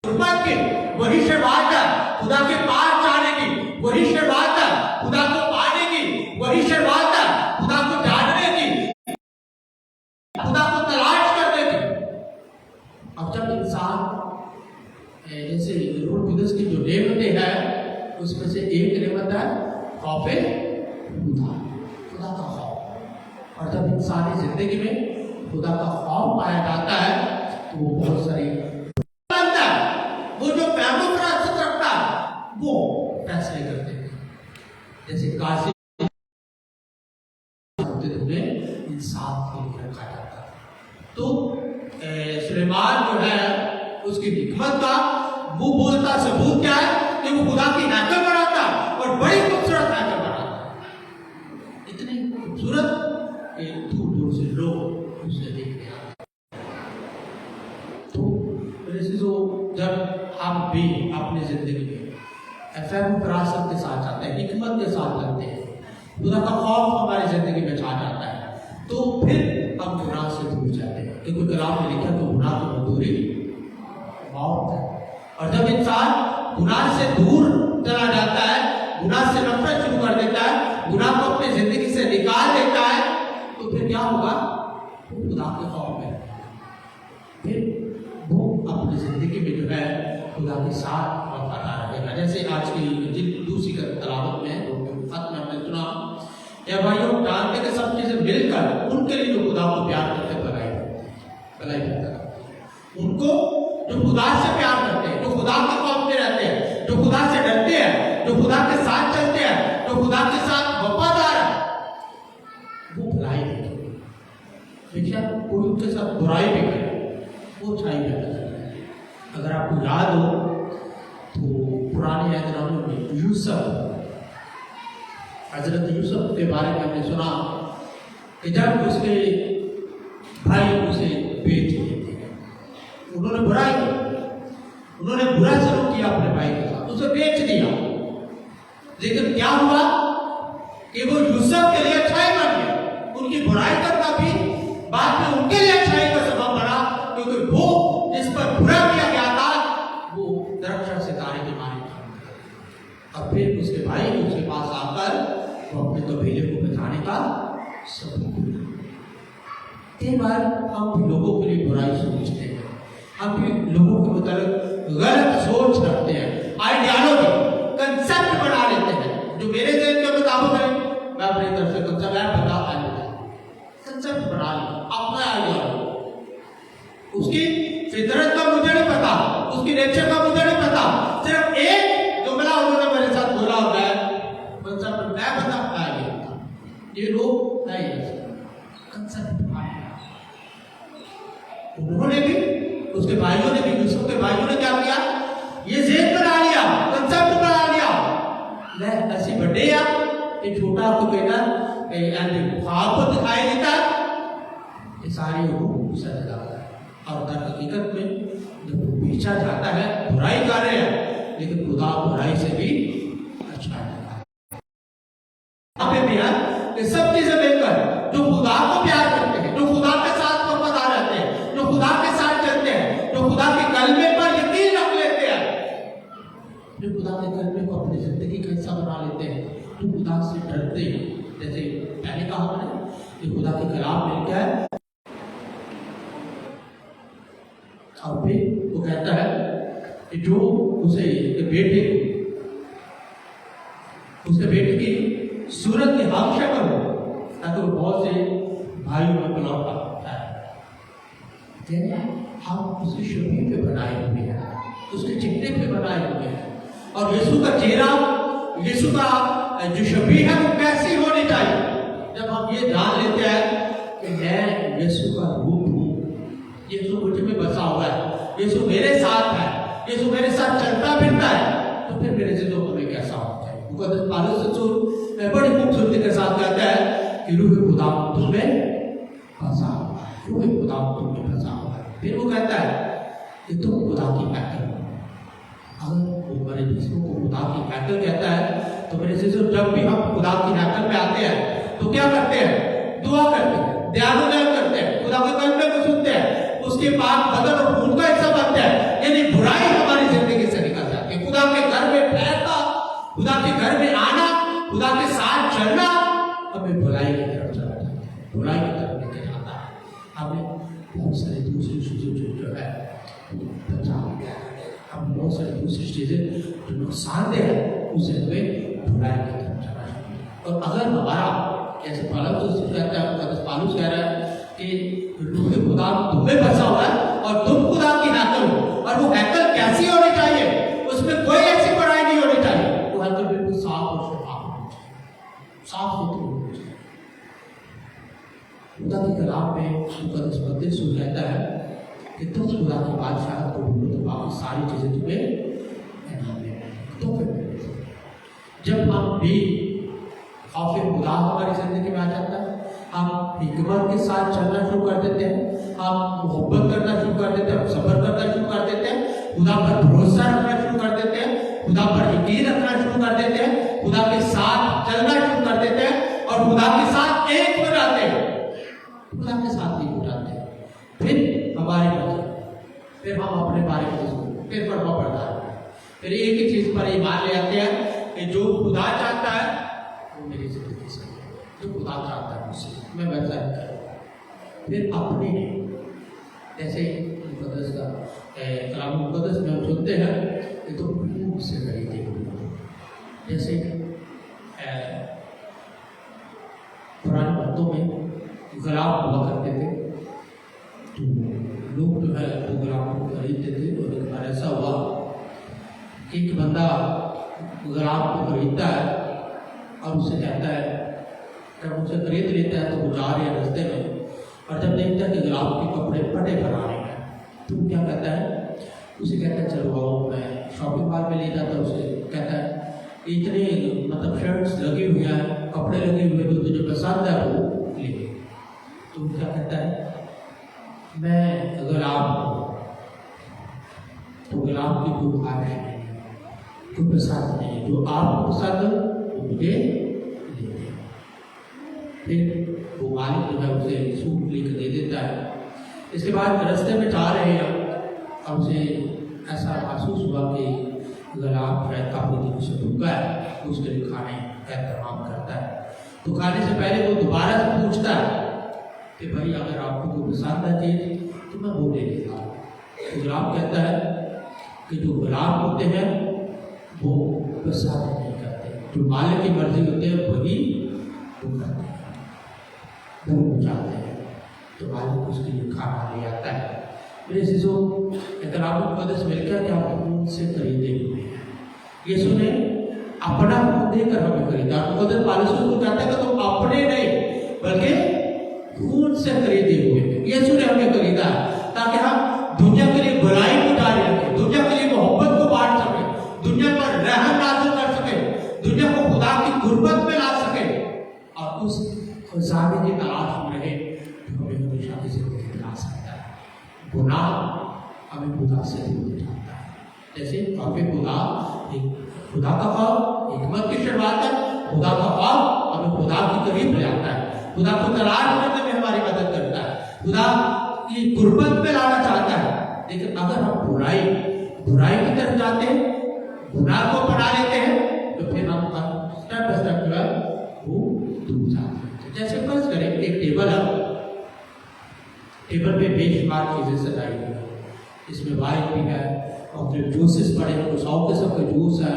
गुर्बत की वही शर्वात है, खुदा के पास जाने की वही शर्वात है, खुदा को पाने की वही शर्वात है, खुदा को जानने की, खुदा को तलाश करने की। अब जब इंसान जैसे रूह कुदस की जो नेमतें हैं उसमें से एक नेमत है खौफे खुदा, खुदा का खौफ। और जब इंसानी जिंदगी में खुदा का खौफ पाया जाता है तो वो बहुत सारी बनता है, वो जो पैमों पर असर रखता है वो फैसले करते हैं। जैसे काशी इंसाफ के लिए रखा जाता है। तो सुलेमान जो है उसकी हिकमत का वो बोलता सबूत क्या है कि वो खुदा की हैकल बनाता और बड़ी खूबसूरत हैकल बनाता, इतनी खूबसूरत कि दूर दूर से लोग उसे देखने आते। तो जब हम भी अपनी जिंदगी में फहम फरासत के साथ जाते हैं, हिकमत के साथ चलते हैं, खुदा का खौफ हमारी जिंदगी में छा जाता है, तो फिर हम गुनाह से दूर जाते हैं। क्योंकि कलाम में लिखा कि गुनाह की मजदूरी मौत है। और जब इंसान गुनाह से दूर चला जाता है, गुनाह से नफरत शुरू कर देता है, गुनाह को अपनी जिंदगी से निकाल देता है, तो फिर क्या होगा? खुदा के खौफ में फिर वो अपनी जिंदगी में जो है खुदा के साथ वफादार रहेगा। जैसे आज की दूसरी तलावत में खत में हमने सुना, या भाइयों जानते कि सब चीजें मिलकर उनके लिए जो खुदा को प्यार करते भलाई करता है, उनको जो खुदा से प्यार करते हैं, जो खुदा के खौफ में रहते हैं, जो खुदा से डरते हैं, जो खुदा के साथ चलते हैं, जो खुदा के साथ वफादार है, वो भलाई करेंगे। देखिए कोई उनके साथ बुराई भी करे वो अच्छाई भी करता है। अगर आपको याद हो तो पुराने अहद में यूसुफ, हजरत यूसुफ के बारे में हमने सुना कि जब उसके भाई उसे बेच दिए थे, उन्होंने बुराई की, उन्होंने बुरा सलूक किया अपने भाई के साथ, उसे बेच दिया। लेकिन क्या हुआ कि वो यूसुफ के लिए अच्छाई बन गया। उनकी बुराई करना भी बाद में उनके लिए अच्छाई का सबब बना, क्योंकि वो जिस पर बुरा किया गया था वो दरख्त सितारे के मारे था। अब फिर उसके भाई उसके पास आकर वो अपने कबीले को बचाने का सबूत दिया। कई बार हम भी लोगों के लिए बुराई सोचते हैं, हम भी लोगों के मुताबिक गलत सोच रखते हैं, आइडियोलॉजी कंसेप्ट बना लेते हैं जो मेरे जहन के मुताबिक है, मैं अपनी तरफ से कंसेप्ट बना लिया, अपना आइडियोलॉजी। उसकी फितरत का मुझे नहीं पता, उसकी नेचर का मुझे नहीं पता, सिर्फ एक जुमला उन्होंने मेरे साथ बोला होता है, कंसेप्ट मैं बता पाया, ये लोग है कंसेप्ट। उन्होंने भी, उसके भाइयों ने भी, यूसुफ के भाइयों ने क्या किया? ये ज़ेन बना लिया, कंसेप्ट बना लिया, ले ऐसी बड़े या ये छोटा आपको कहना ख्वाब को दिखाई देता, ये सारी रूह सज जाता है। और दर हकीकत में जब वो पीछा जाता है, बुराई कर रहे हैं, लेकिन खुदा बुराई से भी अच्छा है। हमें भी है कि सब चीजें मिलकर जो खुदा को प्यार करते हैं, जो खुदा के साथ वफादार रहते हैं, जो खुदा के साथ चलते हैं, जो खुदा के कलमे पर यकीन रख लेते हैं, जो खुदा के कलमे को अपनी जिंदगी का हिस्सा बना लेते हैं, जो खुदा से डरते हैं। जैसे पहले कहा हमने कि खुदा के कलाम मिलकर है, और फिर वो कहता है कि जो उसे उसके बेटे की सूरत की हम शक्ल हो, ताकि वो बहुत से भाइयों में पलौटा होता है। हम उसकी शबीह पे बनाए हुए हैं, उसके चिट्टे पे बनाए हुए हैं, और यीशु का चेहरा, यीशु का जो शबीह है वो कैसी होनी चाहिए। जब हम ये जान लेते हैं कि मैं यीशु का रूप हूँ, यीशु मुझ में बसा हुआ है, यीशु मेरे साथ है, यीशु मेरे साथ चलता फिरता है, तो फिर मेरे जिंदगी में कैसा होता है? मुकद्दस पौलुस रसूल बड़ी खूबसूरती के साथ कहता है कि रूह खुदा तुम्हें फंसा हुआ है, रूह खुदा तुम्हें फंसा हुआ है। फिर वो कहता है कि तुम खुदा की हैकल हो। अगर वो मेरे जिस्म को खुदा की हैकल कहता है, तो मेरे जिस्म जब भी हम खुदा की हैकल पे आते हैं तो क्या करते हैं? दुआ करते हैं, ध्यान करते हैं, खुदा के कलमे को सुनते हैं, उसके बाद बदन और खून का हिस्सा बनते हैं, यानी बुराई हमारे खुदा के घर में आना, खुदा के साथ चलना हमें भलाई की तरफ चला जाता है, बुराई की तरफ लेके जाता है। हमें बहुत सारी दूसरी चीजें जो है बचा, हम बहुत सारी दूसरी चीजें जो नुकसानदेह है उसे हमें बुराई की तरफ चला जाता है। और अगर हमारा जैसे पौलुस कहता है, पौलुस कह रहा है कि रूह खुदा तुम्हें बसा हुआ है और तुम खुदा की हैकल हो, और वो हैकल कैसी होनी चाहिए, उसमें कोई ऐसी बुराई नहीं होनी चाहिए, वो हैकल बिल्कुल साफ और शफाफ होनी चाहिए, साफ सुथरी होनी चाहिए। खुदा के कलाम में मुकद्दस पत्तीस कहता है कि तुम खुदा की बादशाह को भूलो तो बाकी सारी चीजें तुम्हें इनाम में। तो फिर जब हम भी खौफ खुदा हमारी जिंदगी में आ जाता है, हम हिकमत के साथ चलना शुरू कर देते हैं, हम मोहब्बत करना शुरू कर देते हैं, हम सब्र करना शुरू कर देते हैं, खुदा पर भरोसा रखना शुरू कर देते हैं, खुदा पर यकीन रखना शुरू कर देते हैं, खुदा के साथ चलना शुरू कर देते हैं और खुदा के साथ एक हो जाते हैं, खुदा के साथ एक हो जाते हैं। फिर हमारे फिर हम अपने बारे में फिर परवा पड़ता है, फिर एक ही चीज पर ईमान ले आते हैं कि जो खुदा चाहता है वो मेरी जिंदगी से, जो खुदा चाहता है मुझसे मैं वैसा ही करूँ। फिर अपने जैसे मुकद्दस का कलाम मुकद्दस में हम सुनते हैं कि तो मुझसे खरीदे, जैसे पुराने वक्तों में गुलाब हुआ करते थे, तो लोग जो है वो गुलाब को खरीदते थे। और एक बार ऐसा हुआ कि एक बंदा गुलाब को खरीदता है और उससे कहता है, जब उसे खरीद लेता है तो वो जा रहे हैं रास्ते में, और जब देखता है कि गुलाब के कपड़े फटे बना रहे हैं तो वो क्या कहता है, उसे कहता है चलो आओ मैं शॉपिंग मॉल में ले जाता है। उसे कहता है इतने मतलब शर्ट्स लगे हुए हैं, कपड़े लगे हुए, तो तुझे पसंद है वो ले। तो क्या कहता है, मैं गुलाब, तो गुलाब की कोई ख्वाहिश नहीं है, कोई पसंद नहीं है, जो आपको पसंद है वो मुझे ले दे। फिर वो मालिक जो है उसे सूट लेकर दे देता है। इसके बाद रास्ते में जा रहे हैं और उसे ऐसा महसूस हुआ कि गुलाब शायद काफ़ी दिन से भूखा है, तो उसके लिए खाने का इंतजाम करता है। तो खाने से पहले वो दोबारा से पूछता है कि भाई अगर आपको कोई पसंद है चीज़ तो मैं वो ले लेता हूँ। तो गुलाब कहता है कि जो गुलाब होते हैं वो पसंद नहीं करते, जो मालिक की मर्जी होते हैं वही वो करते हैं, वो चाहते हैं, तो मालिक उसके लिए खाना ले आता है। मेरे शिशु कलाम मुकद्दस मिलकर क्या खून से खरीदे हुए हैं, यीशु ने अपना खून देकर हमें खरीदा। मुकद्दस पौलुस को कहता है कि तुम अपने नहीं बल्कि खून से खरीदे हुए हैं, यीशु ने हमें खरीदा ताकि हम दुनिया के लिए बुराई को जारी रखें, दुनिया के लिए मोहब्बत को बांट सके, दुनिया पर रहम नाज़िल कर सके, दुनिया को खुदा की गुर्बत में ला सके और उस खुदावंद की तलाश में रहे जो हमें हमेशा की जिंदगी ला सकता है। गुनाह हमें खुदा से दूर जाता है, जैसे काफी खुदा का खौफ हिकमत की शुरुआत है, खुदा का खौफ हमें खुदा के करीब ले आता है, खुदा को तलाश करने में हमारी मदद करता है, खुदा की गुर्बत में लाना चाहता है। लेकिन अगर हम बुराई की तरफ जाते हैं, गुनाह को अपना लेते हैं, तो फिर हम स्टेप बाय स्टेप जो है वो दूर जाते हैं। जैसे फर्ज करें एक टेबल है, टेबल पे बेशुमार चीजें सजाई हुई है, इसमें वाइन भी है, मुख्तलिफ जूसेस पड़े हैं, 100 किस्म के जूस है,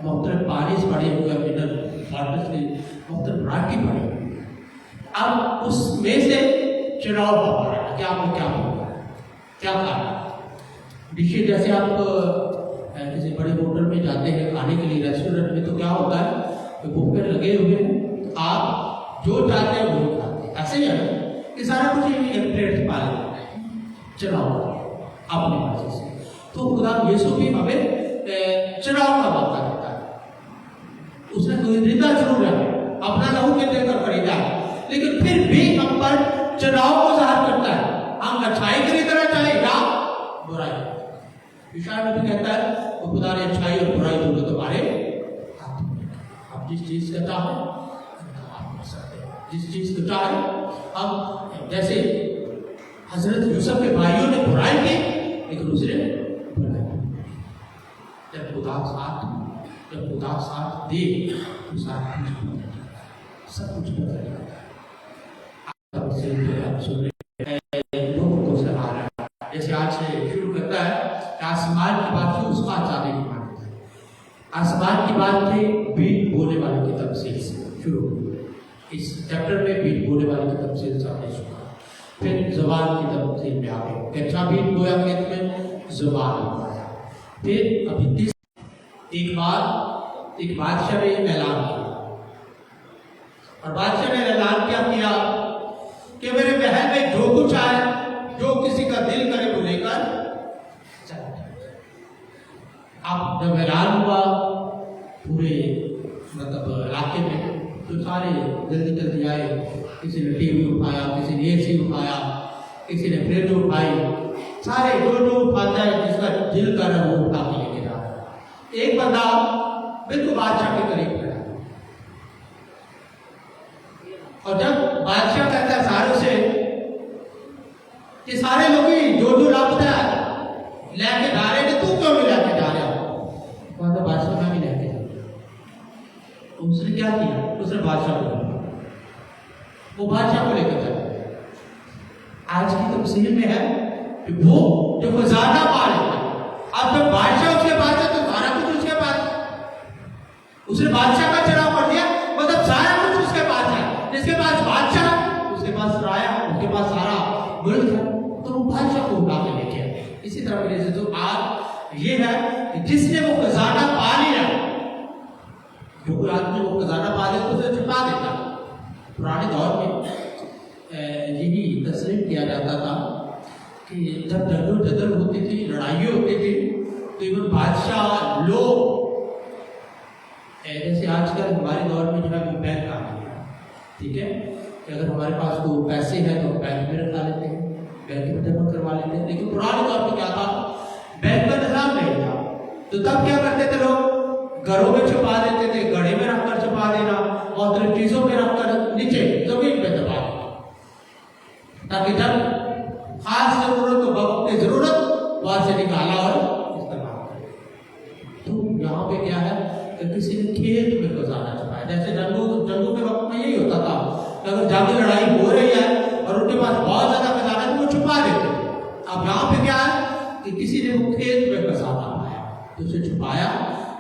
मुख्तलिफ पानी पड़े हुए हैं, मिनरल वाटर से मुख्तलिफ वैरायटी पड़ी हुई है। अब उसमें से चुनाव होगा कि आपको क्या होगा, क्या खाना डिशेज। जैसे आप किसी बड़े होटल में जाते हैं खाने के लिए, रेस्टोरेंट में, तो क्या होता है कि बुफे लगे हुए हैं, आप जो चाहते हैं वही खाते हैं, ऐसे ही है कि सारा कुछ एक प्लेट से पा लेते हैं, चुनाव अपनी मर्जी से। तो खुदा यीशु भी हमें चुनाव का मौका देता है। उसने खरीदा जरूर है, अपना लहू के देकर खरीदा है, लेकिन फिर भी हम पर चुनाव को जाहिर करता है, हम अच्छाई खरीदना चाहे या बुराई। ईशाया भी कहता है वो खुदा ने अच्छाई और बुराई दोनों तुम्हारे हाथ में, आप जिस चीज का चाहे आप कर सकते हैं, जिस चीज को चाहे हम। जैसे हजरत यूसुफ के भाइयों ने बुराई की, लेकिन उसने बुराई की। जब खुदा साथ जब खुदा साथ दे तो साथ कुछ सब कुछ बदल जाता है। आप सुन रहे लोगों को सलाह रहा है, जैसे आज से शुरू करता है कि आसमान की बात से उसका जाने की बात है। आसमान की बात के बीज बोने वाले की तफसील से शुरू, इस चैप्टर में बीज बोने वाले की तफसील से आपने सुना, फिर ज़बान की तफसील में आ गए, कैसा बीज बोया खेत में, ज़बान बोया। फिर अभी एक बादशाह ने ऐलान किया, और बादशाह ने ऐलान क्या किया कि मेरे महल में जो कुछ आए, जो किसी का दिल करे वो लेकर चला। अब जब ऐलान हुआ पूरे मतलब इलाके में, तो सारे जल्दी जल्दी आए, किसी ने टीवी उठाया, किसी ने एसी उठाया, किसी ने फ्रिज उठाई, सारे जो उठाता है जिसका दिल कर रहा है वो उठा के लेके जा रहा है। एक बंदा बिल्कुल बादशाह के करीब खड़ा, और जब बादशाह कहता है सारों से कि सारे लोग जो लापता है लेके जा रहे थे, तू क्यों नहीं लेके जा रहा? तो बादशाह मैं भी लेके जा रहा। उसने क्या किया? उसने बादशाह को, वो बादशाह को लेकर जाए। आज की तफसीर में है कि वो जो खजाना पा लेता, अब जब बादशाह उसके पास है तो सारा कुछ उसके पास है। उसने बादशाह का चढ़ाव कर दिया, मतलब सारा कुछ उसके पास है। जिसके पास बादशाह, उसके पास राया, उसके पास सारा मुल्क है, तो वो बादशाह को उठा के लेके आए। इसी तरह मेरे से तो आज ये है कि जिसने वो खजाना पा लिया, जो कोई आदमी वो खजाना पा ले तो उसे छुपा देता। पुराने दौर में यही तस्लीम किया जाता था कि जब जदल होती थी, लड़ाइयाँ होती थी, तो इवन बादशाह लोग, जैसे आजकल हमारे दौर में जो है वो बैंक आ गया, ठीक है, कि अगर हमारे पास कोई पैसे हैं तो बैंक में रखा लेते हैं, बैंक में जमा करवा लेते हैं। लेकिन पुराने दौर में क्या था, बैंक का निजाम नहीं था, तो तब क्या करते थे लोग, घरों में छुपा देते थे, गड़े में रखकर छुपा देना, और चीजों में रखकर नीचे जमीन पे दबा देना, ताकि जब खास जरूरत हो वक्त जरूरत वहां से निकाला और इस्तेमाल करें। तो यहाँ पे क्या है कि किसी ने खेत में खजाना छुपाया, जैसे जंगों के वक्त में यही होता था, अगर जंग लड़ाई हो रही है और उनके पास बहुत ज्यादा खजाना है तो वो छुपा देते। अब यहाँ पे क्या है कि किसी ने वो खेत में खजाना पाया तो उसे छुपाया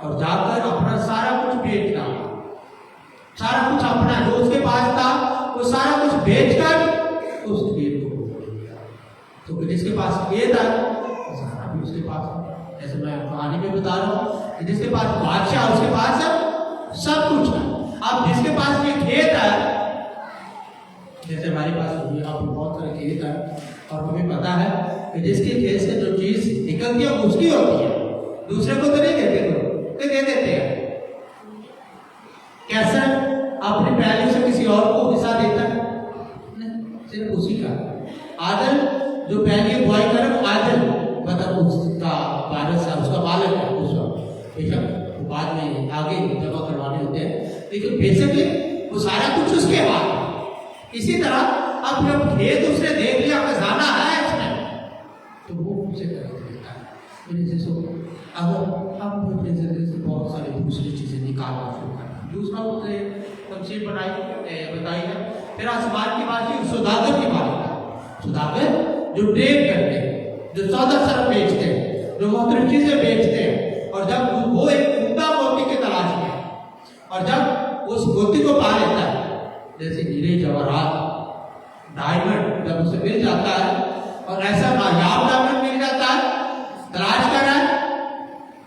और जाकर अपना सारा कुछ बेच डाला, सारा कुछ अपना जो उसके पास था वो सारा कुछ बेचकर उस खेत को बेच दिया। तो जिसके पास खेत है खजाना भी उसके पास है। जैसे मैं कहानी में बता रहा हूँ कि जिसके पास बादशाह उसके पास सब कुछ है। अब जिसके पास ये खेत है, जैसे हमारे पास अब बहुत सारे खेत है, और हमें पता है कि जिसके खेत से जो चीज निकलती है उसकी होती है, दूसरे को तो नहीं देते, तो दे देते हैं। कैसा अपने पहले से किसी और को हिस्सा देता है, सिर्फ उसी का आदल, जो पहले बुआई करे वो आदल, मतलब उसका वारिस है, उसका मालिक है, उसका बेशक बाद में आगे जमा करवाने होते हैं, लेकिन बेसिकली वो सारा कुछ उसके हाथ है। इसी तरह अब जब खेत उसने देख लिया खजाना है इसमें, तो वो उसे कर देता है। मेरे जैसे अगर हम अपने जिंदगी से बहुत सारी दूसरी चीजें निकालना शुरू करना, दूसरा उसने तफसीर बताई है। फिर आसमान की बात की, सौदागर की बात है, सौदागर जो ट्रेड करते हैं, जो सौदा सरफ बेचते हैं, जो मुख्तलिफ चीजें बेचते हैं, और जब वो एक उम्दा मोती की तलाश में, और जब उस मोती को पा लेता है, जैसे हीरे जवाहरात डायमंड जब उसे मिल जाता है, और ऐसा नायाब डायमंड मिल जाता है, तलाश कर रहा है,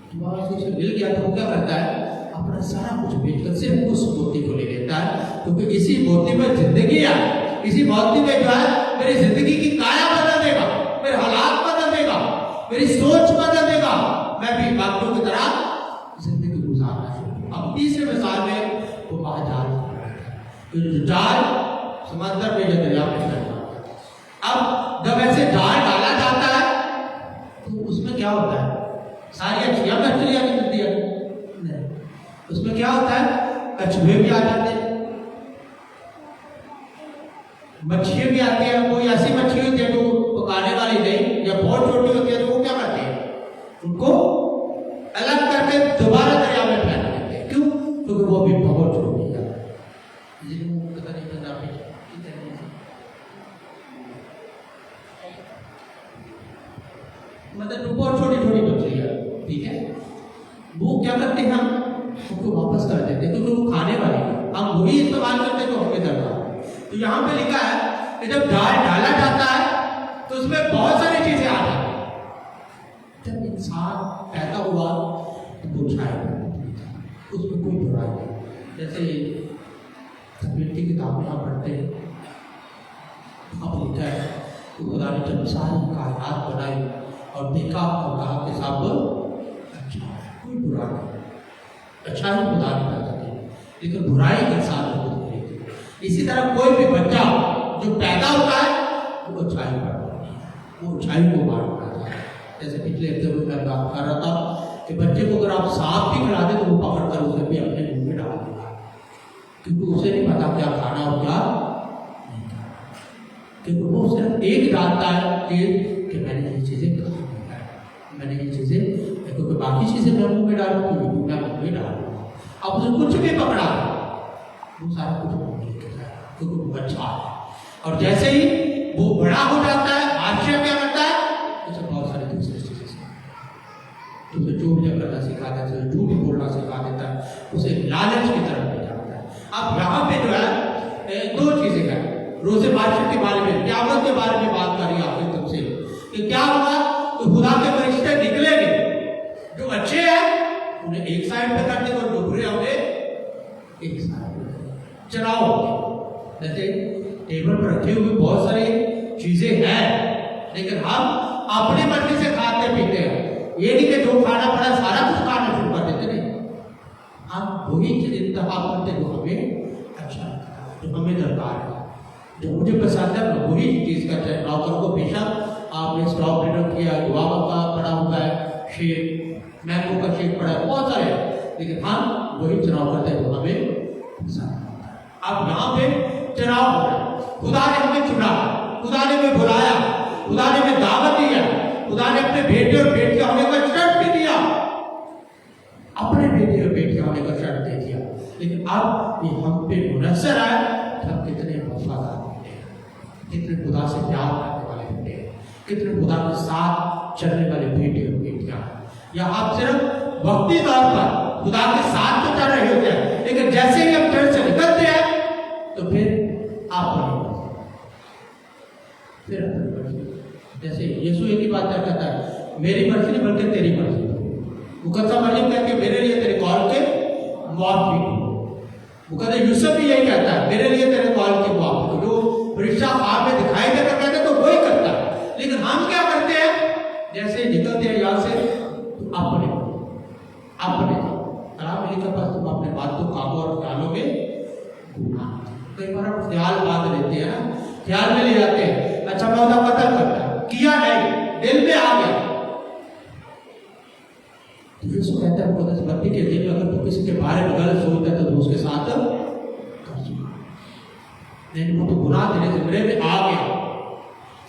तो उसे मिल गया तो क्या करता है, अपना सारा कुछ बेचकर सिर्फ उस मोती को ले लेता है, क्योंकि इसी मोती में जिंदगी है, इसी मोती में जो है मेरी जिंदगी की काया बदल देगा, मेरे हालात बदल देगा, मेरी सोच बदल देगा, मैं भी बाकियों की तरह जिंदगी गुजारना शुरू। अब तीसरे मिसाल में वो महाजाल, जाल समंदर में या दरिया में चलता है। अब जब ऐसे जाल डाला जाता है तो उसमें क्या होता है, सारी अच्छियां मछलियां निकलती है, उसमें क्या होता है, कछुए भी आ जाते हैं, मछलियां भी आती है। कोई ऐसी मछली होती है जो पकाने वाली नहीं, या बहुत छोटी होती है, तो वो क्या करते हैं, उनको अलग करके दोबारा दरिया में फेंक देते हैं। वो भी बहुत छोटी है, जिनको पता नहीं था ना मतलब बहुत छोटी छोटी बच्ची है, ठीक है। वो क्या करते हैं, हम उसको वापस कर देते हैं क्योंकि वो खाने वाले हैं, हम वही इस्तेमाल करते हैं जो हमें दरकार है। तो यहाँ पे लिखा है कि जब दाल डाला जाता है तो उसमें बहुत सारी चीजें आ जाती हैं। जब इंसान पैदा हुआ तो वो छाया, उसमें कोई बुराई नहीं। जैसे तकनीक की किताब में आप पढ़ते हैं, अब लिखा है तो खुदा ने जब सारी कायनात बनाई और देखा और कहा कि सब अच्छा है, कोई बुरा नहीं, अच्छा ही खुदा ने पैदा किया, लेकिन बुराई इंसान को करेगी। इसी तरह कोई भी बच्चा जो पैदा होता है वो अच्छाई पढ़ता है, वो अच्छाई को बांटता है। जैसे पिछले हफ्ते में मैं बात कर रहा था कि बच्चे को अगर आप सांप भी खिला दे तो वो पकड़ कर उसे भी अपने मुंह में डाल देगा, क्योंकि उसे नहीं पता क्या खाना और क्या नहीं खाना, क्योंकि वो सिर्फ एक जानता है कि मैंने ये चीजें खानी है, मैंने ये चीजें, क्योंकि बाकी चीजें मैं मुंह में डालूँ तो मैं मुंह में डालूंगा। अब उसे कुछ भी पकड़ा वो सारा कुछ मुंह में लेकर जाए, क्योंकि वो बच्चा है। और जैसे ही वो बड़ा हो जाता है, आश्चर्य क्या करता है, उसे बहुत सारी दूसरी चीजें तो उसे चोरियां करना सिखा देता है, झूठ बोलना सिखा देता है, उसे लालच की तरफ ले जाता है। अब यहाँ पे जो है दो चीजें हैं, रोज़े बादशाह के बारे में, क़यामत के बारे में बात करी आपने तुमसे कि क्या होगा, तो खुदा के फरिश्ते निकलेंगे, जो अच्छे हैं उन्हें एक साइड पे कर देंगे और जो बुरे होंगे एक साइड पे। चुनाव जैसे टेबल पर रखे हुए बहुत सारी चीजें हैं, लेकिन हम अपनी मर्जी से खाते पीते हैं, ये नहीं कि जो खाना पड़ा सारा कुछ खाना शुरू कर देते, नहीं, हम वही चीज इंतखाब करते जो हमें अच्छा लगता है, जो हमें दरकार है, जो मुझे पसंद है मैं वही चीज करते हैं। नौकर को बेशक आपने स्ट्रॉबेरी किया, गुआवा का पड़ा हुआ है शेक, मैंगो का शेक पड़ा है, बहुत सारे हैं, लेकिन हम वही चुनाव करते हैं जो हमें पसंद आता है। अब यहाँ पे चुनाव हो रहा है, खुदा ने हमें चुना, खुदा ने हमें बुलाया, खुदा ने हमें दावत दिया, खुदा ने अपने बेटे और बेटियां होने का शर्त भी दिया, अपने बेटे और बेटियां होने का शर्त दे दिया। लेकिन अब ये हम पे मुनस्सर आए कि हम कितने वफादार बेटे हैं, कितने खुदा से प्यार करने वाले बेटे हैं, कितने खुदा के साथ चलने वाले बेटे और बेटियां, या आप सिर्फ वक्ती तौर पर खुदा के साथ तो चल रहे होते हैं, लेकिन जैसे ही हम चर्च से निकलते हैं तो फिर आप फिर जैसे यीशु एक ही बात कहता है, मेरी मर्जी नहीं बल्कि तेरी मर्जी। वो कहता मर्जी कहकर मेरे लिए तेरे कॉल के मौत भी, वो कहते यूसुफ भी यही कहता है, मेरे लिए तेरे कॉल के मौत। जो परीक्षा आप में दिखाई देता कहते तो वही करता है, लेकिन हम क्या करते हैं, जैसे निकलते हैं यहाँ से तो अपने कलाम लिखा पास तुम अपने बातों कामों और ख्यालों में गुनाह। कई बार हम ख्याल बांध लेते हैं, ख्याल में ले जाते हैं, अच्छा मैं उसका कत्ल करता किया नहीं, दिल में आ गया। तो यीशु कहता है मुकद्दस बत्ती के दिन अगर तू किसी के बारे में गलत सोचता है तो उसके साथ कर चुका, लेकिन वो तो गुनाह तेरे जिम्मे में आ गया।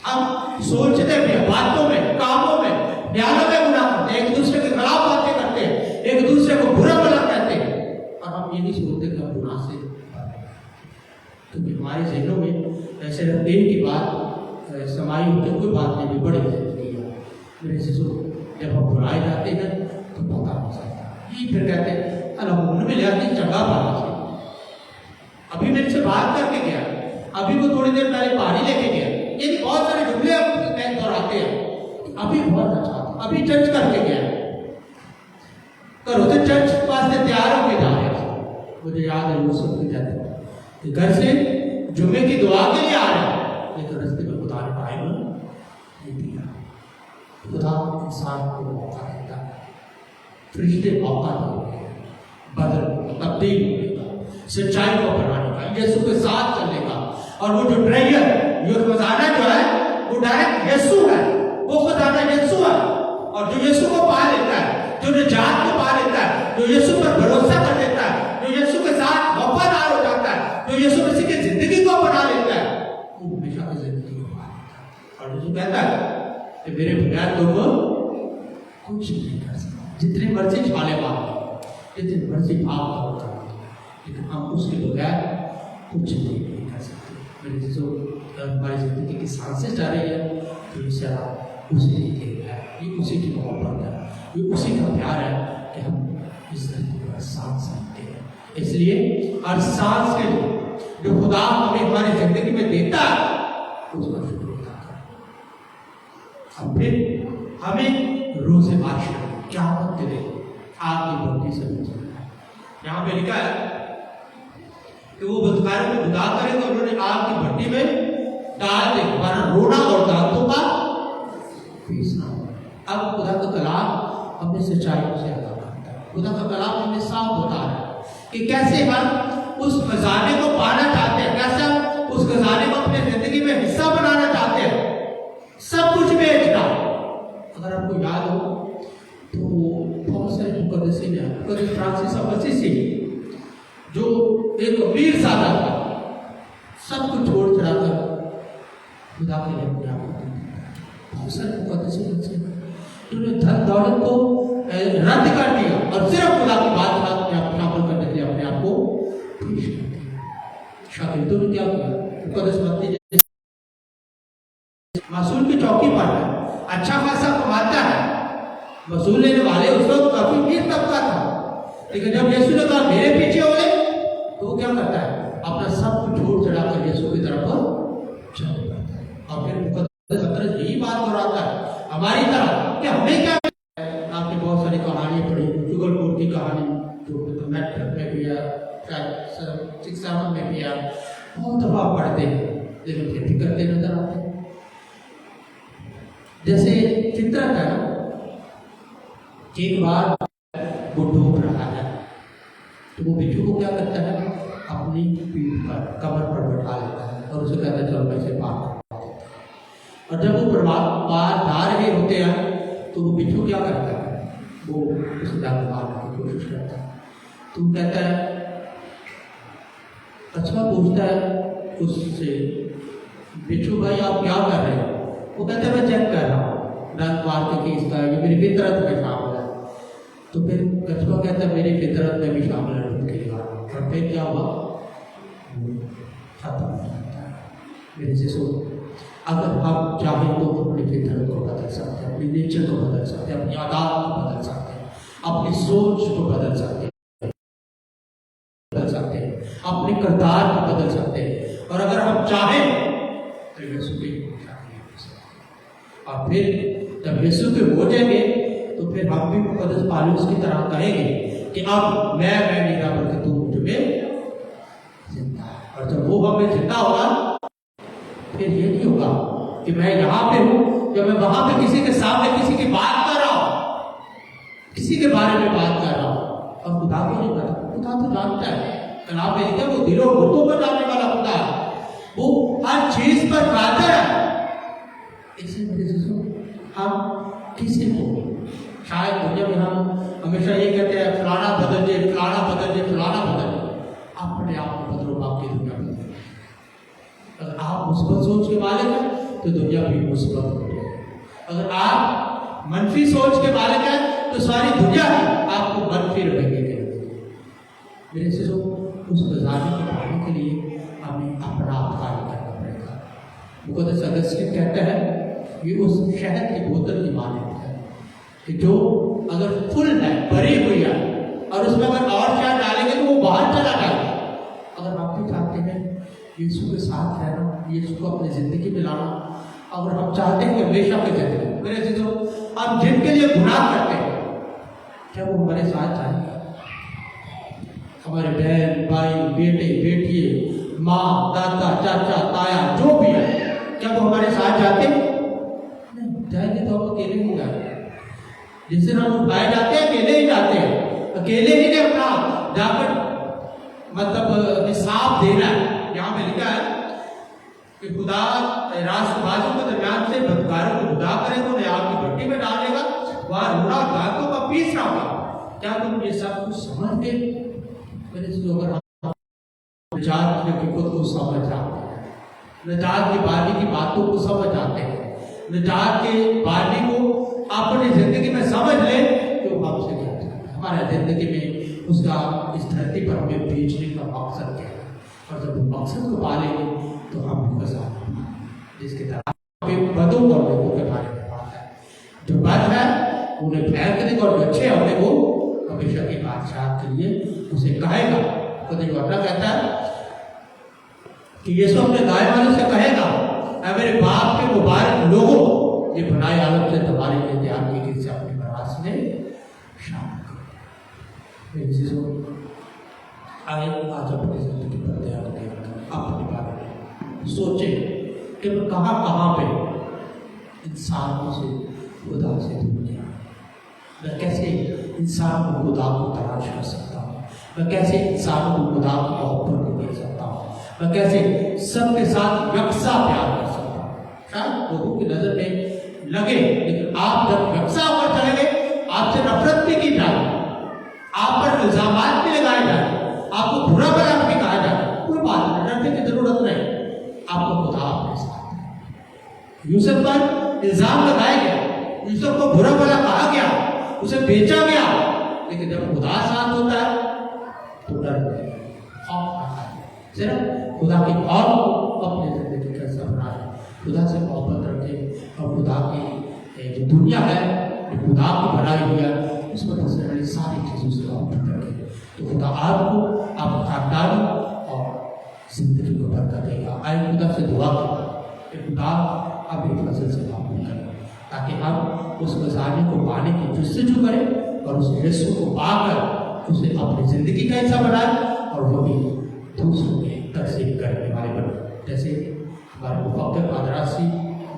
हम सोचते भी बातों में, कामों में, ख्यालों में गुनाह करते हैं, एक दूसरे के खिलाफ बातें करते हैं, एक दूसरे को बुरा भला कहते हैं, और हम ये नहीं सोचते कि हम गुनाह से, क्योंकि हमारे जहनों में ऐसे एक ही बात समाई होती, कोई बात नहीं भी बड़ी मेरे शिशु जब हम बुलाए जाते हैं तो पता नहीं चलता, ये फिर कहते हैं अल्लाह में ले आते चंगा पाला से। अभी मेरे से बात करके गया, अभी वो थोड़ी देर पहले पानी लेके गया, ये बहुत सारे जुमले हम दोहराते हैं, अभी बहुत अच्छा था, अभी चर्च करके गया, करो तो चर्च पास से तैयार होके जा रहे थे। मुझे याद है यूसुफ के जाते घर से जुम्मे की दुआ के लिए आ रहे, लेकिन रस्ते में खुदा ने टाइम नहीं दिया। खुदा इंसान को मौका देता है, फरिश्ते मौका देते हैं बदल तब्दील होने का, सच्चाई को अपनाने का, यीशु के साथ चलने का। और वो जो ड्राइवर जो खजाना जो है वो डायरेक्ट यीशु है, वो खजाना यीशु है। और जो यीशु को पा लेता है, जो निजात को पा लेता है, जो यीशु पर भरोसा कर लेता है, जो यीशु के साथ वफादार हो जाता है, जो यीशु मसीह की जिंदगी को अपना लेता है, वो हमेशा की जिंदगी को पा लेता है। और यीशु कहता है कि मेरे बगैर तुम कुछ नहीं कर सकते, जितनी मर्जी छाले मारो, जितनी मर्जी भाव करो, लेकिन हम उसके बगैर कुछ नहीं कर सकते। मेरे जो हमारी जिंदगी की सांसें जा रही है तो ये सारा उसी की देन है, ये उसी की मोहब्बत है, ये उसी का प्यार है कि हम इस धरती पर सांस सकते हैं। इसलिए हर सांस के लिए जो खुदा हमें हमारी जिंदगी में देता है उसका शुक्र अदा करें। अब फिर हमें रोजे बादशाह क्या मत दे आपकी भक्ति से मिलना है। यहाँ पे लिखा है कि वो बदकारों को खुदा करे तो उन्होंने आग की भट्टी में डाल दे, वरना रोना और दांतों का पीसना। अब खुदा का कलाम हमें सच्चाइयों से आगाह करता है। खुदा का कलाम हमें साफ बता रहा है कि कैसे हम उस खजाने को पाना चाहते हैं, कैसे हम उस खजाने को अपने जिंदगी में हिस्सा बनाना चाहते हैं। सब कुछ बेचना। अगर आपको याद हो तो बहुत सारे मुकद्दसी ने फ्रांसिस ऑफ असीसी जो एक अमीर सादा था, सब कुछ छोड़ चढ़ाकर खुदा के लिए अपने आप को दे दिया। बहुत सारे मुकद्दसी उन्होंने धन दौलत को रद्द कर दिया और सिर्फ खुदा की बात शामिल करने के लिए अपने आप को पेश कर दिया। शागिर्दों ने क्या किया? मुकद्दस मसूल की चौकी पर है, अच्छा खासा कमाता है, वसूल लेने वाले उस वक्त काफी अमीर तबका था, लेकिन जब यीशु ने कहा मेरे पीछे हो गए तो वो क्या करता है? अपना सब कुछ छोड़ चढ़ाकर यीशु की तरफ चल पड़ता है। और फिर मुकद्दस पतरस यही बात दोहराता है हमारी तरह कि हमें क्या। आपने बहुत सारी कहानियां पढ़ी, जुगलपुर की कहानी जो मैट्रिक में भी है, शायद 6-7 में भी है, बहुत दफा पढ़ते हैं लेकिन फिर भी करते नजर आते हैं। जैसे फितरत है ना, एक बार वो डूब रहा है तो वो बिच्छू को क्या करता है? अपनी पीठ पर कमर पर बैठा लेता है और उसे कहता है चलो मैं इसे पार करवा देता है। और जब वो पार जा रहे होते हैं तो वो बिच्छू क्या करता है? वो उसे जाकर मारने की कोशिश करता है। तो वो कहता है, अच्छा पूछता है उससे, बिच्छू भाई आप क्या कर रहे हो? वो कहता है मैं चेक कर रहा हूँ रंग मार के कि इसका ये मेरी फितरत में शामिल है। तो फिर कछुआ कहता है मेरी फितरत में भी शामिल है डूब के बाद। और फिर क्या हुआ? खत्म हो जाता है। मेरे से सो अगर हम चाहें तो अपनी फितरत को बदल सकते हैं, अपनी नेचर को बदल सकते हैं, अपनी आदत को बदल सकते हैं, अपनी सोच को बदल सकते हैं, अपने किरदार को बदल सकते हैं। और अगर हम चाहें तो यीशु के और फिर जब यीशु के हो जाएंगे तो फिर हम भी मुकद्दस पौलुस की तरह कहेंगे कि अब मैं नहीं रहा बल्कि तू मुझ में जिंदा है। और जब वो हमें जिंदा होगा फिर ये नहीं होगा कि मैं यहाँ पे हूँ जब मैं वहां पे किसी के सामने किसी की बात कर रहा हूँ, किसी के बारे में बात कर रहा हूँ और खुदा को नहीं पता। खुदा तो जानता है, कलाम में लिखा वो दिलों मुर्दों पर जानने वाला खुदा है, वो हर चीज पर कादिर है। इसलिए मेरे दोस्तों हम किसी को शायद दुनिया में हम हमेशा ये कहते हैं फलाना बदल दे, फलाना बदल दे, फलाना बदल दे। अपने आप को बदलो, आपकी दुनिया बदल। अगर आप मुस्बत सोच के मालिक हैं तो दुनिया भी मुस्बत हो जाएगी। अगर आप मनफी सोच के मालिक हैं तो सारी दुनिया ही आपको मनफी रखेगी। मेरे से उस खजाने को पाने के लिए हमें अपना कार्य करना पड़ेगा। मुकद्दस अगस्तीन कहता है ये उस शहद की बोतल की मानक है कि जो अगर फुल है, भरी हुई है और उसमें अगर और शहद डालेंगे तो वो बाहर चला जाएगा। अगर आप भी चाहते हैं यीशु के साथ रहना, यीशु को अपनी जिंदगी में लाना, अगर हम चाहते हैं कि हमेशा के जिंदगी मेरे से हम जिनके लिए गुनाह करते हैं क्या वो हमारे साथ चाहेंगे? हमारे बहन भाई बेटे बेटी माँ दादा चाचा ताया जो भी है क्या वो हमारे साथ जाते हैं? नहीं जाएंगे तो हम अकेले ही जाते हैं। जिस दिन हम उठाए जाते हैं अकेले ही जाते हैं, अकेले ही ने अपना जाकर मतलब हिसाब देना है। यहाँ पे लिखा है कि खुदा राष्ट्रवासियों के दरमियान से बदकारों को खुदा करेगा, उन्हें आग की भट्टी में डालेगा, वहां रोना दांतों का पीसना होगा। क्या तुम ये सब कुछ समझ गए? मेरे से अगर निजात के खुद को समझ जाते हैं, निजात के बानी की बातों को समझ जाते हैं, निजात के बानी को अपनी जिंदगी में समझ ले तो हमसे क्या चाहता है? हमारे जिंदगी में उसका इस धरती पर हमें भेजने का मकसद क्या है, और जब मकसद को पा लेंगे तो हम आजाद, जिसके तरह बदों और लोगों के बारे में बात है। जो बद है उन्हें भयंकर और अच्छे होने को हमेशा के बादशाह के लिए उसे कहेगा। तो देखो अपना कहता है कि यीशु अपने दाएं वाले से कहेगा, मेरे बाप के मुबारक लोगों, ये भलाई आलम से तुम्हारे लिए तैयार की गई से अपनी बरात ने शामिल करो। आए आज अपनी जिंदगी पर ध्यान देकर अपने बारे में सोचे कि मैं कहाँ कहाँ पे इंसानों से खुदा से दूर गया, मैं कैसे इंसान को खुदा को तलाश कर सकता हूँ, मैं कैसे इंसानों को खुदा को मोहब्बत को दे सकता हूँ, मैं कैसे सबके साथ यकसा प्यार कर सकता हूँ। शायद लोगों की नजर में लगे, लेकिन आप जब यकसा होकर चलेंगे, आपसे नफरत भी की जाए, आप पर इल्जामात भी लगाए जाए, आपको बुरा भला भी कहा जाए, कोई बात नहीं, डरने की जरूरत नहीं, आपको खुदा अपने साथ है। यूसुफ पर इल्जाम लगाया गया, यूसुफ को बुरा भला कहा गया, उसे बेचा गया, लेकिन जब खुदा साथ होता है तो डर नहीं, खौफ आता है। सिर्फ खुदा की और अपने जिंदगी का सपना है, खुदा से मोहब्बत रखें और खुदा की जो दुनिया है, जो खुदा की बनाई हुई है, उस पर बसने वाली सारी चीज़ों से मोहब्बत रखें, तो खुदा आपको, आप खानदान और जिंदगी को बरकत देगा। आए खुदा से दुआ करें कि खुदा आप एक फसल से मोहब्बत करें, ताकि हम उस खजाने को पाने की जस्तजू करें और उस यीशु को पाकर उसे अपनी जिंदगी का हिस्सा बनाए, और वो भी दूसरों की तकसीम करने वाले बने। जैसे हमारे मुफक्किर पादरासी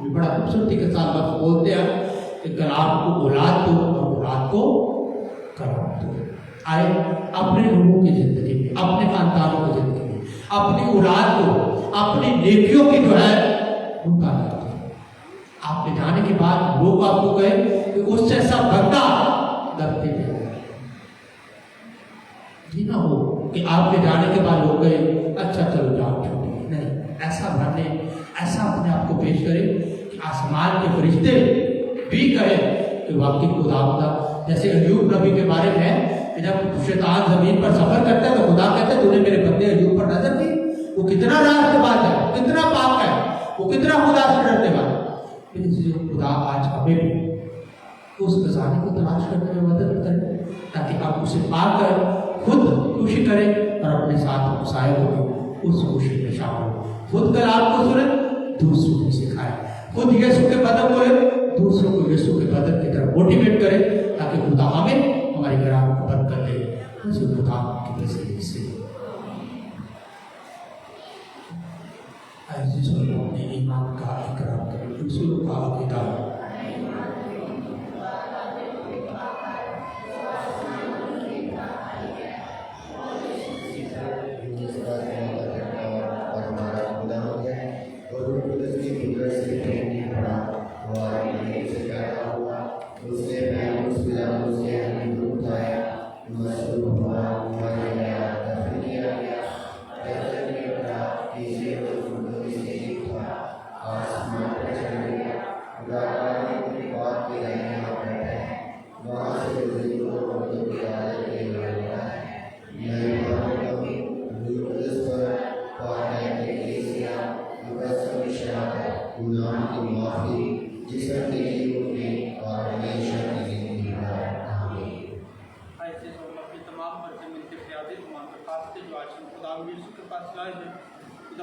भी बड़ा खूबसूरती के साथ बात बोलते हैं कि कलाम को औलाद दो और औलाद को कलाम दो। आए अपने लोगों की जिंदगी में, अपने खानदानों की जिंदगी में, अपनी औलाद को, अपनी नेकियों की जो है उनका आपके जाने के बाद लोग आपको कहे कि उससे ऐसा बंदा डरते थे, ये ना हो कि आपके जाने के बाद लोग कहे अच्छा चलो जाओ छोड़िए, नहीं, ऐसा बने, ऐसा अपने आप को पेश करे कि आसमान के फरिश्ते भी कहे कि वाकई खुदा होता। जैसे अय्यूब नबी के बारे में है, जब शैतान जमीन पर सफर करता है तो खुदा कहता है तूने मेरे बंदे अय्यूब पर नजर की, वो कितना रास्तबाज है, कितना पाक है, वो कितना खुदा से डरने वाला। लेकिन खुदा आज हमें भी उस खजाने को तलाश करने में मदद करें, ताकि आप उसे पाकर खुद खुशी करें और अपने साथ हमसायों को भी उस खुशी में शामिल हो। खुद कलाम को सुने, दूसरों को सिखाएं, खुद यीशु के कदम बोले, दूसरों को यीशु के कदम की तरफ मोटिवेट करें, ताकि खुदा हमें हमारे घरानों को बरकत दे। खुदा की वजह से अपने ईमान का इकरार करें, रसूल का अकीदा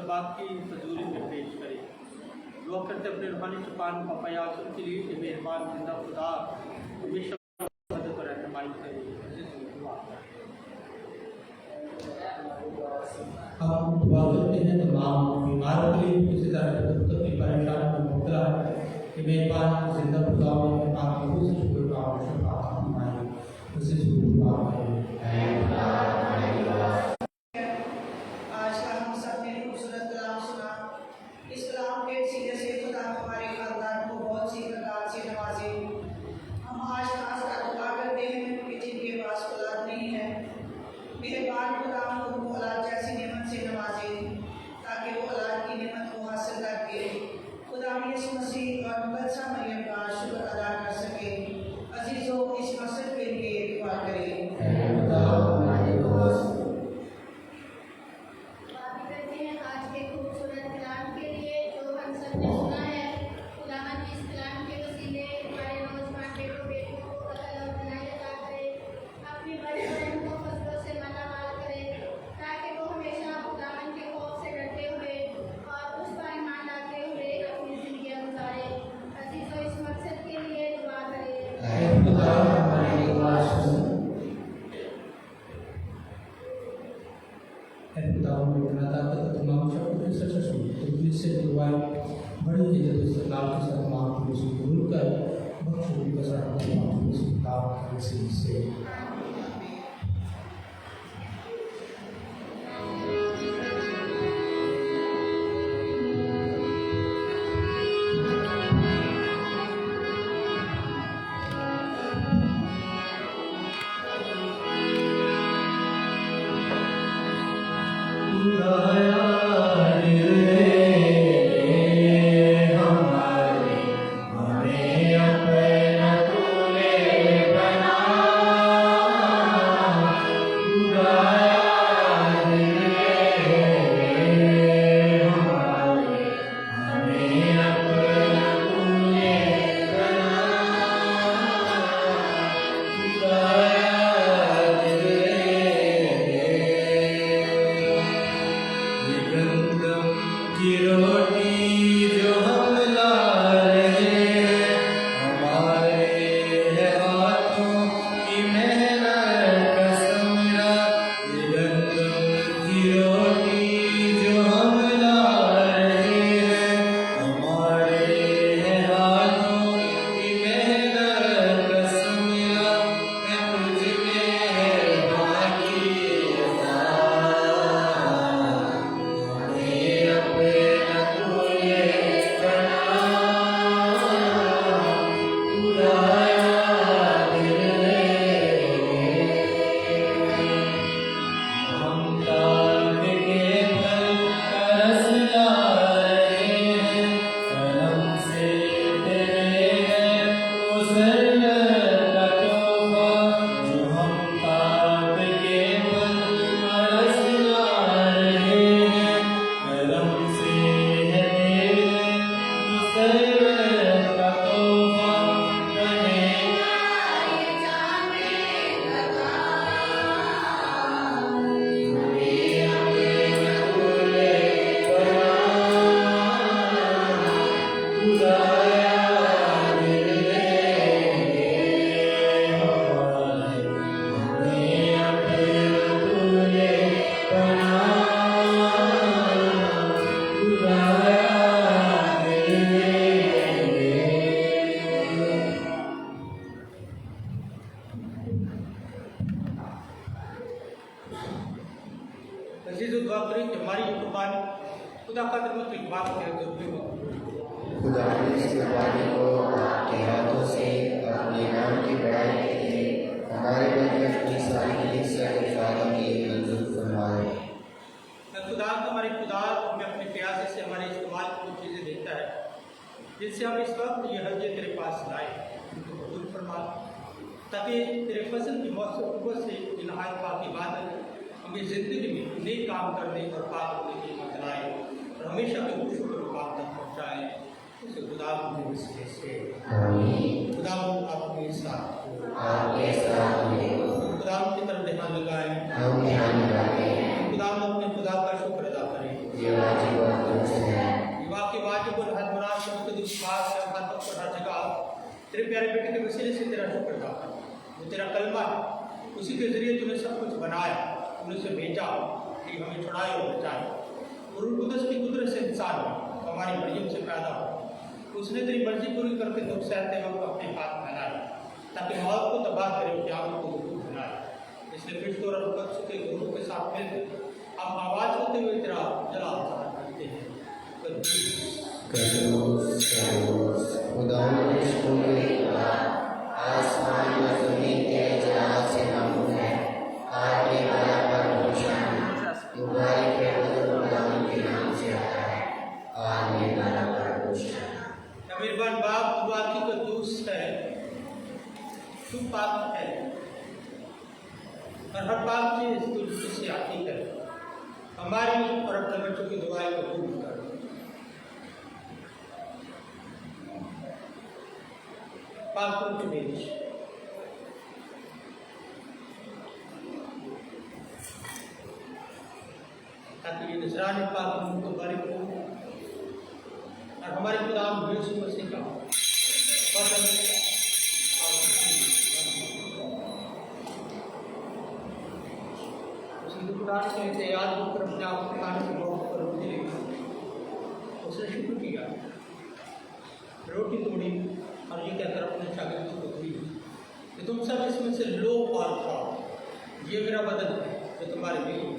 बाप की हजूरी में पेश करें। दुआ करते अपने रूहानी चुपान का प्रयास के लिए कि मेहरबान जिंदा खुदा हमेशा मदद और रहनुमाई करे। हम दुआ करते हैं तमाम बीमारों के लिए, किसी तरह की परेशानी में मुब्तला है कि मेहरबान जिंदा खुदा आप लोगों से शुक्र का शफा फरमाए, उसे दुआ करें। खुदा यीशु मसीह और मुकद्दसा मरियम का शुक्र अदा कर सके। अजीजों, लाल के साथ महापुरुष से कबूल कर बखूबी के साथ महापुरुष से काम करने से खुदा इस कुर्बानी को आपके हाथों से अपने नाम की बढ़ाई के लिए हमारे बदले अपनी सारी कलीसिया के फायदे के लिए मंजूर फरमाए। खुदा हमारे खुदा हमें अपने प्यासे से हमारे इस्तेमाल की चीज़ें देता है जिससे हम इस वक्त ये हज तेरे पास लाए उनको कबूल फरमा ताकि तेरे फसल की मौसम से इनहायत पाक इबादत हमें ज़िंदगी में नेक काम करने और पाक होने की हिम्मत लाए और हमेशा के खुश होकर मुकाम तक पहुँचाए। उसे खुदा के वसीले से खुदा अपने साथ खुदा की तरफ ध्यान लगाए खुदा अपने खुदा का शुक्र अदा करें। वाकई वाजिब और हर मुराद से उसके विश्वास से हर वक्त हर जगह तेरे प्यारे बेटे के वसीले से तेरा शुक्र अदा करें। वो तेरा कलमा है, उसी के जरिए तूने सब कुछ बनाया, तूने उसे भेजा कि हमें छुड़ाए और बचाए। और रूह कुदस की कुदरत से इंसान हो हमारी मरियम से पैदा हो, उसने तेरी मर्जी पूरी करके दुख सहते वक्त अपने हाथ फैलाए ताकि मौत को तबाह करे क़यामत को वजूद बनाए। इसलिए फिर और बख्श के गुरु के साथ मिलकर हम आवाज़ होते हुए तेरा जलाल करते हैं। आसमान और ज़मीन तेरे जलाल से मामूल है। आगे वाला पर रोशन तुम्हारे खुदावंद के नाम से आता है। आगे वाला पर रोशन मेहरबान बाप तू आखी का दोस्त है, तू पाक है और हर पाक चीज तुझसे आती है। हमारी और अपने बच्चों की दुआएं कबूल कर। पाक के भेज ताकि ये नजराने पाक उनको बारिक हो और हमारे खुदा यीशु मसीह का कुरान से याद होकर अपने आप कुरान के मौके पर मिले उसने शुक्र किया रोटी तोड़ी और ये कहकर अपने शागिर्दों को दी कि तुम सब इसमें से लो और खाओ, ये मेरा बदन है जो तुम्हारे लिए।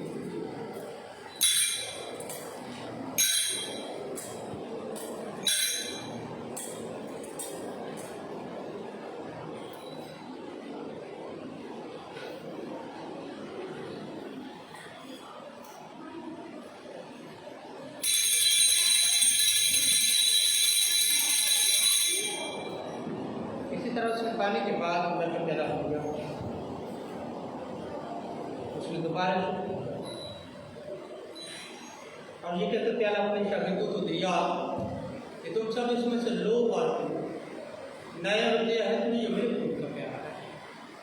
इसी तरह उसने पानी के बाद अंदर का प्याला हो गया, उसने दोबारा और ये कहते प्याला अपने शागिर्दों को दिया कि तुम सब इसमें से लो और पीओ, नया दिया है तुम्हें, ये मेरे खून का प्याला है,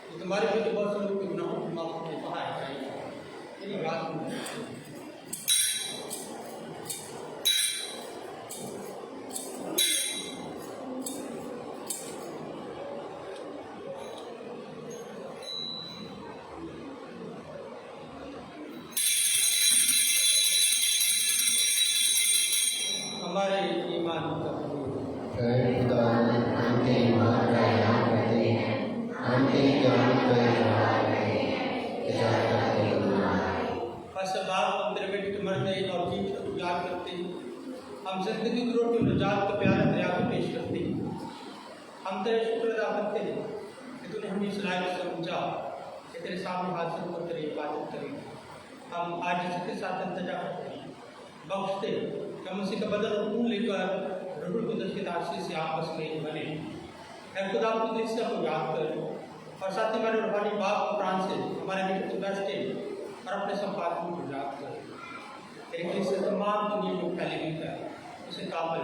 ये तुम्हारे भी बहुत से लोग के गुनाहों को माफ करने कहा है। मेरी बात सुनो, हमारे ईमान का मंदिर में मरने और जीत को याद करते हैं, हम जिंदगी की रोटी निजात का प्यारा दरिया को पेश करते हैं। हम तेरे शुक्र अदा करते हैं कि तूने हमें इस लायक समझा कि तेरे सामने हाजिर होकर तेरी इबादत करें। हम आज इसके साथ इंतजार करते हैं, बख्श दे कि हम उसी का बदन और खून लेकर रूहुल कुद्दस के तासीर से आपस में बने। मैं खुदा को दिल से आपको याद करूँ और साथ ही मेरे रूहानी बाप और प्राण से हमारे बेटे को बैठे और अपने संपादकों को याद करें। तेरे किसी तमाम दुनिया को फैली हुई है, उसे काबिल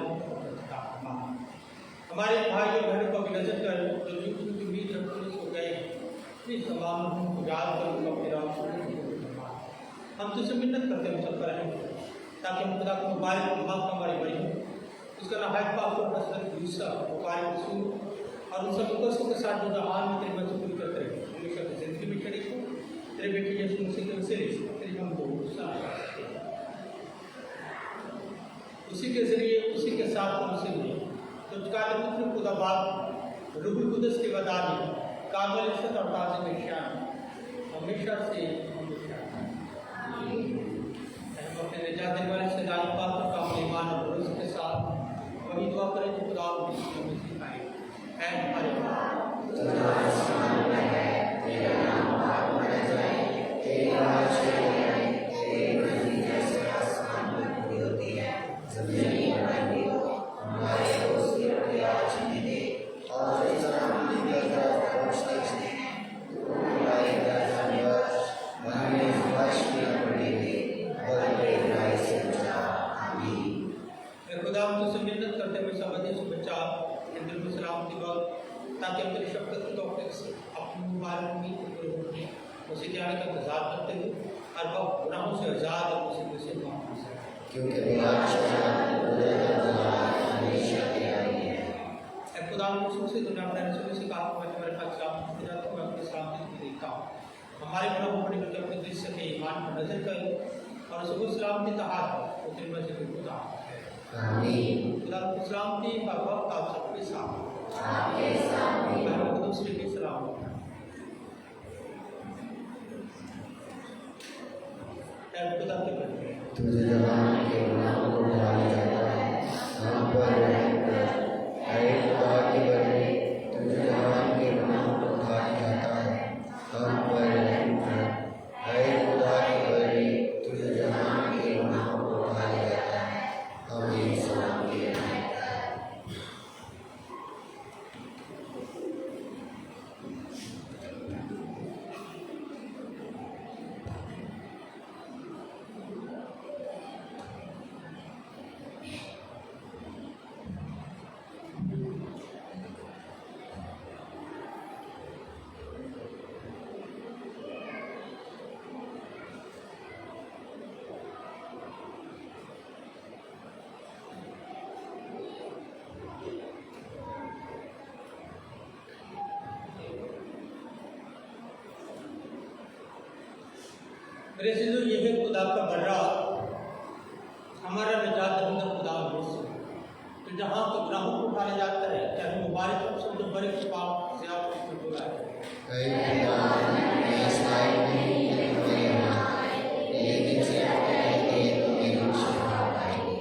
हमारे भाई और बहनों को भी नजर कर जो युग की उम्मीद रखते हो गए, इस तमाम को याद कर उनको अपने राम से हम तुझसे मिन्नत करते हैं सब पर ताकि हम खुदा को मुबारक माफ हमारी बड़ी हो, उसका नहायत पाक और हसरत दूसरा मुबारक रसूल और उन सब मुकस्सों के साथ जो जहान में तेरी मर्जी पूरी करते रहे, हमेशा की जिंदगी में शरीक हो। तेरे बेटे यीशु मसीह के वसीले से तेरी हम को उसी के जरिए, उसी के साथ और उसी में तुझका पुत्र खुदा बाप रूहुल कुद्दस के वदानी काबिल इज्जत और ताज़ में शान हमेशा से हमेशा अपने निजात देने वाले से दान पाक का अपने ईमान और भरोसे के साथ वही दुआ करें जो खुदा हमें सिखाए। ऐ हमारे ताकि हम तेरी शफ़क़त की तौफ़ीक़ से अपनी मुबारक उम्मीद को पूरे होने उसे के आने का इंतज़ार करते हुए हर वक्त गुनाहों से आज़ाद और उसे से माफ़ कर सकें, क्योंकि खुदा से दुनिया अपने रसूल से कहा मैं तुम्हारे पास सलाम जाता हूँ, मैं अपने सलाम देखता हूँ। हमारे गुनाहों पर निकल अपने दिल से ईमान पर नजर कर और सुबह सलाम की तहात वो तेरे मस्जिद में खुदा है। खुदा सलामती का वक्त आप सबके साथ दूसरे के सलाम खुदा के बंदे तुझे जवान के गुनाहों को ढाला जाता है, हम पर रहम कर। ऐ खुदा के बंदे तुझे जवान के गुनाहों को ढाला जाता है, हम पर रहम कर। ऐ खुदा के बंदे तुझे जवान के गुनाहों को ढाला जाता है, हमें सलाम की रहमत कर। मेरे से जो ये है खुदा का बर्रा हमारा निजात दहिंदा खुदा से तो कि जहाँ पे ग्राहों को उठाया जाता है, चाहे मुबारक शब्द बड़े के पाप से आपको बोला है। कई बार मैं इस लायक नहीं कि तुम्हें यहाँ आए, लेकिन सिर्फ कहते तो मेरी शिफा पाएगी।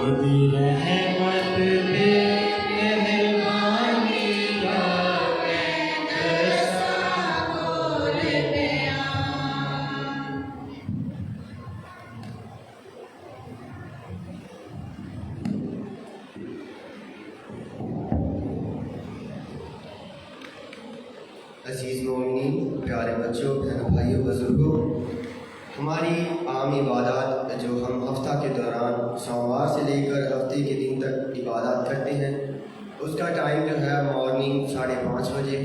खुदी रहमत दे मेहरबानी राखे दरसा खोल दिया। अजीज़ मोमिनीन, प्यारे बच्चों, बहनों, भाइयों, बुजुर्गों, हमारी आम इबादत जो हम हफ्ता के दौरान सोमवार से लेकर हफ्ते के दिन तक इबादत करते हैं, उसका टाइम जो है मॉर्निंग 5:30 बजे,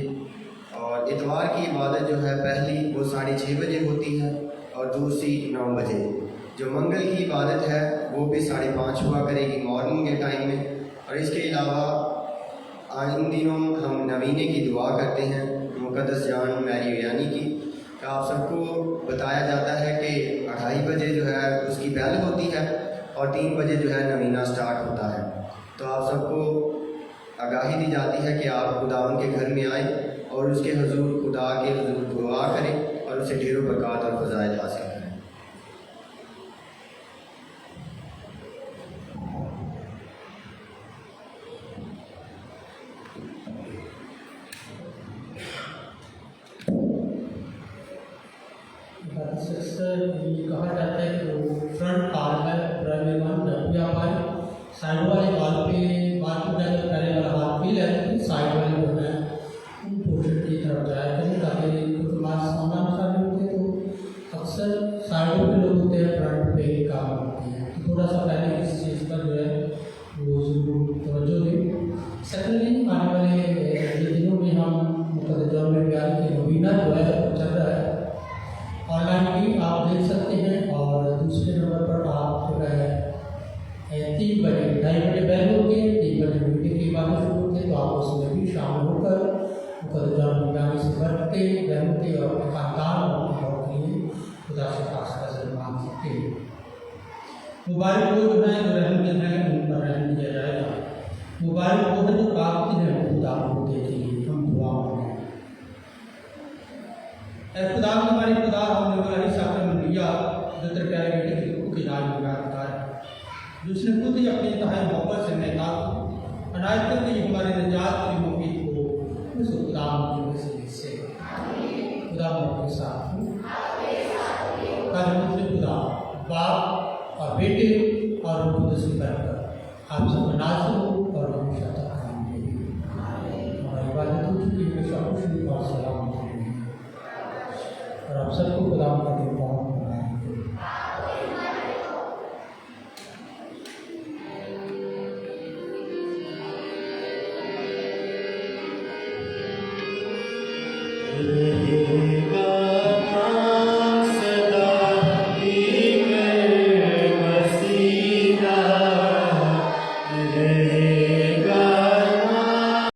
और इतवार की इबादत जो है पहली वो 6:30 बजे होती है और दूसरी 9 बजे। जो मंगल की इबादत है वो भी 5:30 हुआ करेगी मॉर्निंग के टाइम में। और इसके अलावा इन दिनों हम नवीने की दुआ करते हैं मुक़द्दस जान मैरी वियानी की। तो आप सबको बताया जाता है कि 2:30 बजे जो है उसकी बेल होती है और 3 बजे जो है नवीना स्टार्ट होता है। तो आप सबको आगाही दी जाती है कि आप खुदावन के घर में आएँ और उसके हुजूर खुदा के हुजूर दुआ करें और उसे ढेरों बरक़ात और फ़ज़ाइल हासिल करें। कहा जाता है कि वो फ्रंट पार्ट है प्राइमरी वन जब भी आप आए साइड वाले वाल पे बाथरूम जाकर पहले वाला हाथ भी लेते साइड वाले जो है पोर्शन की तरफ जाया करें ताकि कुछ मास सामान सारे होते तो अक्सर साइडों पे लोग होते हैं फ्रंट पे काम होती है। तो थोड़ा सा पहले इस चीज़ पर जो है वो जरूर तवज्जो दें। सेकेंडली आने वाले दिनों में हम मुक़द्दस जान मैरी वियानी की नवीना जो है चल रहा है, ऑनलाइन भी आप देख सकते हैं। और दूसरे नंबर पर आप जो है 3 बजे 2:30 बजे बैल होती है, 3 बजे मीटिंग की बातें शुरू होती है। तो आप उसमें भी शामिल होकर मुक़द्दस जान मैरी वियानी से बढ़ते रहते और अपने खानदान और अपने और के लिए खुदा से खास नजर मांग सकते हैं। मुबारक वो जो है जो रहमत है उन पर रहम किया जाएगा। मुबारक वो है जो काफ़ी है खुदा को देखेंगे। हम दुआ मांगें। खुदा हमारे खुदा हमने वाली साकर लिया जो तेरे प्यारे बेटे की रूह की लाज निकालता है, जिसने खुद ही अपनी इंतहाई मोहब्बत से महताब अनायत करके हमारे निजात की मुफीद को उस खुदा की वसीले से खुदा के साथ मुझसे खुदा बाप और बेटे और खुद से बरकत आप सब नाज़िल हो और हमेशा तक कायम रहे। हमारी इबादत हो चुकी हमेशा खुशी और सलाम और आप सबको खुदा का दिन बहुत बनाए।